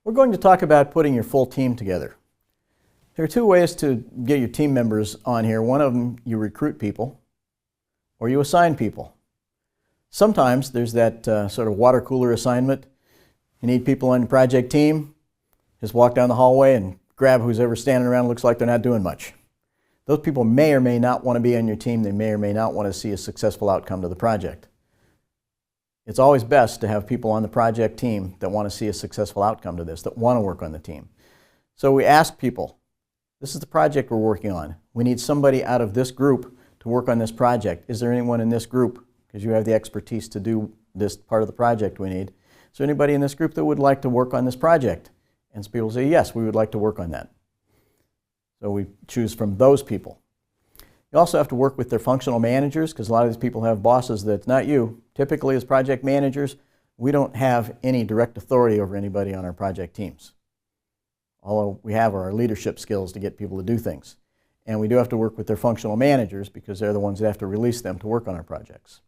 We're going to talk about putting your full team together. There are two ways to get your team members on here. One of them, you recruit people or you assign people. Sometimes there's that sort of water cooler assignment. You need people on your project team. Just walk down the hallway and grab who's ever standing around and looks like they're not doing much. Those people may or may not want to be on your team. They may or may not want to see a successful outcome to the project. It's always best to have people on the project team that want to see a successful outcome to this, that want to work on the team. So we ask people, this is the project we're working on. We need somebody out of this group to work on this project. Is there anyone in this group, because you have the expertise to do this part of the project we need, is there anybody in this group that would like to work on this project? And so people say, yes, we would like to work on that. So we choose from those people. You also have to work with their functional managers, because a lot of these people have bosses that's not you. Typically, as project managers, we don't have any direct authority over anybody on our project teams. All we have are our leadership skills to get people to do things. And we do have to work with their functional managers because they're the ones that have to release them to work on our projects.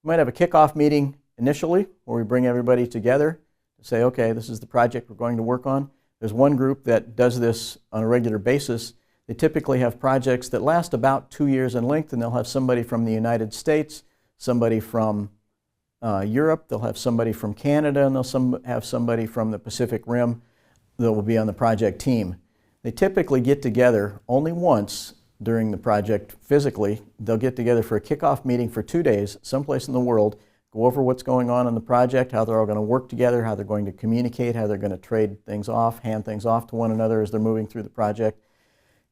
We might have a kickoff meeting initially where we bring everybody together to say, okay, this is the project we're going to work on. There's one group that does this on a regular basis. They typically have projects that last about 2 years in length, and they'll have somebody from the United States, somebody from Europe, they'll have somebody from Canada, and they'll have somebody from the Pacific Rim that will be on the project team. They typically get together only once during the project physically. They'll get together for a kickoff meeting for 2 days, someplace in the world, go over what's going on in the project, how they're all going to work together, how they're going to communicate, how they're going to trade things off, hand things off to one another as they're moving through the project.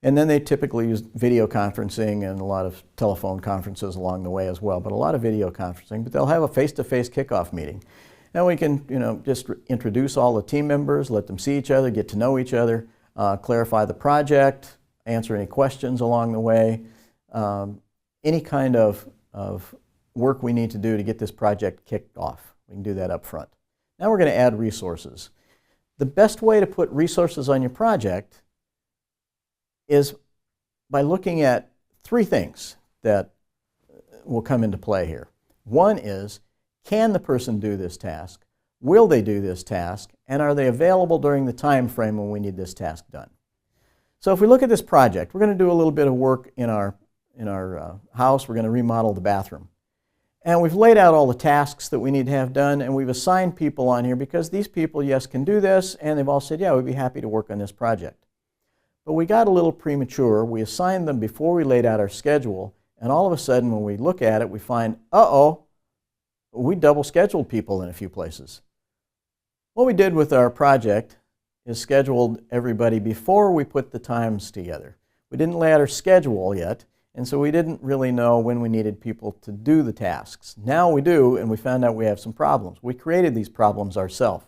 And then they typically use video conferencing and a lot of telephone conferences along the way as well, but a lot of video conferencing. But they'll have a face-to-face kickoff meeting. And we can, just introduce all the team members, let them see each other, get to know each other, clarify the project, answer any questions along the way, any kind of work we need to do to get this project kicked off. We can do that up front. Now we're going to add resources. The best way to put resources on your project is by looking at three things that will come into play here. One is, can the person do this task? Will they do this task? And are they available during the time frame when we need this task done? So if we look at this project, we're going to do a little bit of work in our house. We're going to remodel the bathroom. And we've laid out all the tasks that we need to have done, and we've assigned people on here because these people, yes, can do this, and they've all said, yeah, we'd be happy to work on this project. But we got a little premature. We assigned them before we laid out our schedule, and all of a sudden when we look at it, we find, uh-oh, we double scheduled people in a few places. What we did with our project is scheduled everybody before we put the times together. We didn't lay out our schedule yet, and so we didn't really know when we needed people to do the tasks. Now we do, and we found out we have some problems. We created these problems ourselves.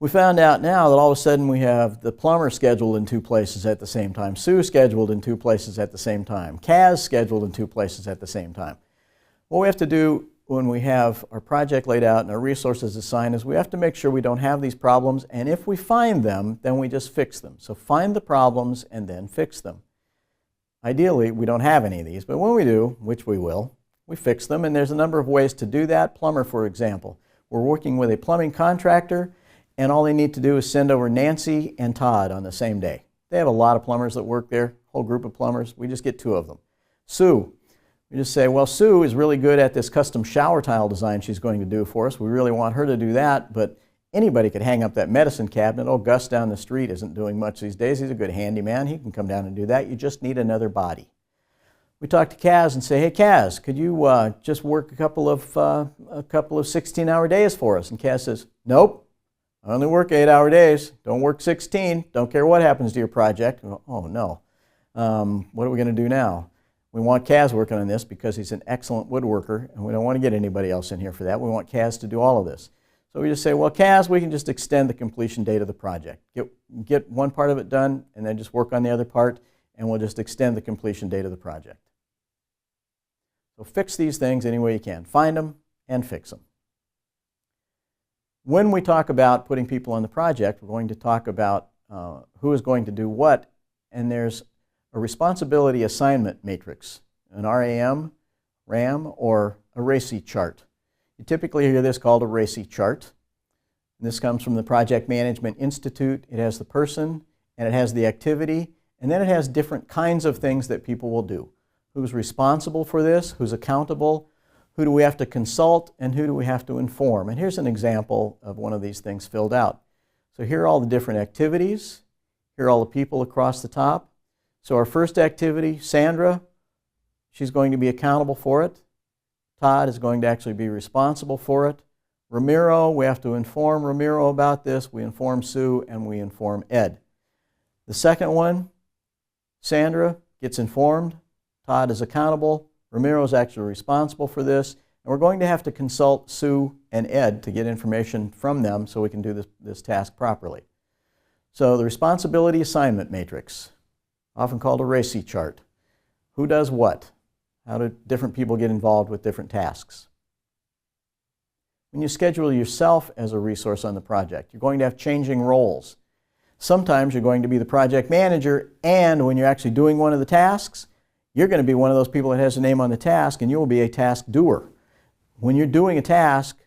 We found out now that all of a sudden we have the plumber scheduled in 2 places at the same time, Sue scheduled in 2 places at the same time, Kaz scheduled in 2 places at the same time. What we have to do when we have our project laid out and our resources assigned is we have to make sure we don't have these problems, and if we find them, then we just fix them. So find the problems and then fix them. Ideally, we don't have any of these, but when we do, which we will, we fix them, and there's a number of ways to do that. Plumber, for example. We're working with a plumbing contractor, and all they need to do is send over Nancy and Todd on the same day. They have a lot of plumbers that work there, whole group of plumbers. We just get 2 of them. Sue, we just say, well, Sue is really good at this custom shower tile design she's going to do for us. We really want her to do that, but anybody could hang up that medicine cabinet. Oh, Gus down the street isn't doing much these days. He's a good handyman. He can come down and do that. You just need another body. We talk to Kaz and say, hey, Kaz, could you just work a couple of 16-hour days for us? And Kaz says, nope. I only work 8-hour days. Don't work 16. Don't care what happens to your project. Oh, no. What are we going to do now? We want Kaz working on this because he's an excellent woodworker, and we don't want to get anybody else in here for that. We want Kaz to do all of this. So we just say, well, Kaz, we can just extend the completion date of the project. Get one part of it done, and then just work on the other part, and we'll just extend the completion date of the project. So fix these things any way you can. Find them and fix them. When we talk about putting people on the project, we're going to talk about who is going to do what, and there's a responsibility assignment matrix, an RAM, or a RACI chart. You typically hear this called a RACI chart. And this comes from the Project Management Institute. It has the person, and it has the activity, and then it has different kinds of things that people will do. Who's responsible for this? Who's accountable? Who do we have to consult? And who do we have to inform? And here's an example of one of these things filled out. So here are all the different activities. Here are all the people across the top. So our first activity, Sandra, she's going to be accountable for it. Todd is going to actually be responsible for it. Ramiro, we have to inform Ramiro about this. We inform Sue, and we inform Ed. The second one, Sandra gets informed. Todd is accountable. Ramiro is actually responsible for this. And we're going to have to consult Sue and Ed to get information from them so we can do this task properly. So the responsibility assignment matrix, often called a RACI chart. Who does what? How do different people get involved with different tasks? When you schedule yourself as a resource on the project, you're going to have changing roles. Sometimes you're going to be the project manager, and when you're actually doing one of the tasks, you're going to be one of those people that has a name on the task, and you will be a task doer. When you're doing a task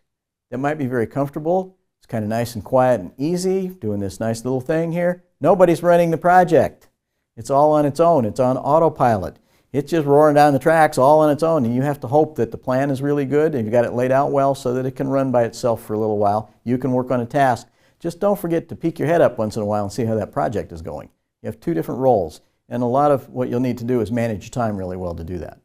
that might be very comfortable, it's kind of nice and quiet and easy, doing this nice little thing here, nobody's running the project. It's all on its own. It's on autopilot. It's just roaring down the tracks all on its own, and you have to hope that the plan is really good and you've got it laid out well so that it can run by itself for a little while. You can work on a task. Just don't forget to peek your head up once in a while and see how that project is going. You have two different roles, and a lot of what you'll need to do is manage your time really well to do that.